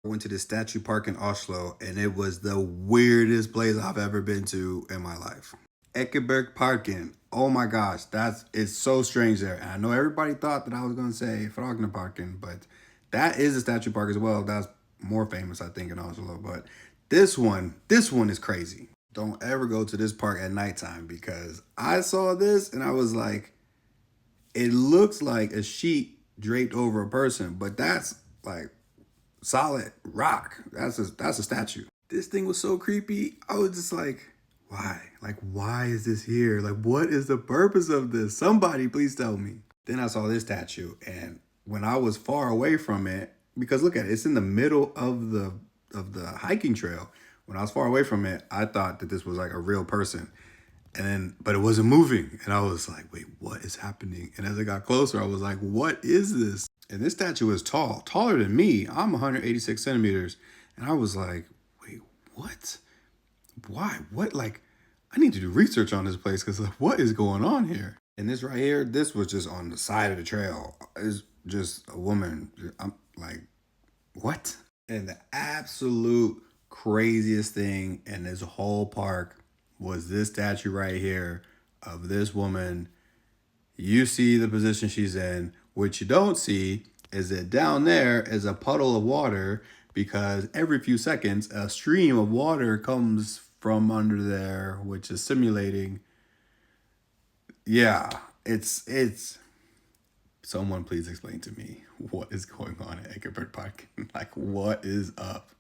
I went to this statue park in Oslo, and it was the weirdest place I've ever been to in my life. Ekebergparken. Oh my gosh, it's so strange there. And I know everybody thought that I was gonna say Frognerparken, but that is a statue park as well. That's more famous, I think, in Oslo. But this one is crazy. Don't ever go to this park at nighttime because I saw this and I was like, it looks like a sheet draped over a person, but that's like solid rock. That's a statue. This thing was so creepy. I was just like, why? Like, why is this here? Like, what is the purpose of this? Somebody please tell me. Then I saw this statue, and when I was far away from it, because look at it, it's in the middle of the hiking trail. When I was far away from it, I thought that this was like a real person. And then, but it wasn't moving. And I was like, wait, what is happening? And as I got closer, I was like, what is this? And this statue is tall, taller than me. I'm 186 centimeters. And I was like, wait, what? Why? What? Like, I need to do research on this place because like, what is going on here? And this right here, this was just on the side of the trail. It's just a woman. I'm like, what? And the absolute craziest thing in this whole park was this statue right here of this woman. You see the position she's in. What you don't see is that down there is a puddle of water because every few seconds a stream of water comes from under there, which is simulating. Yeah, it's. Someone please explain to me what is going on at Ekebergparken. Like, what is up?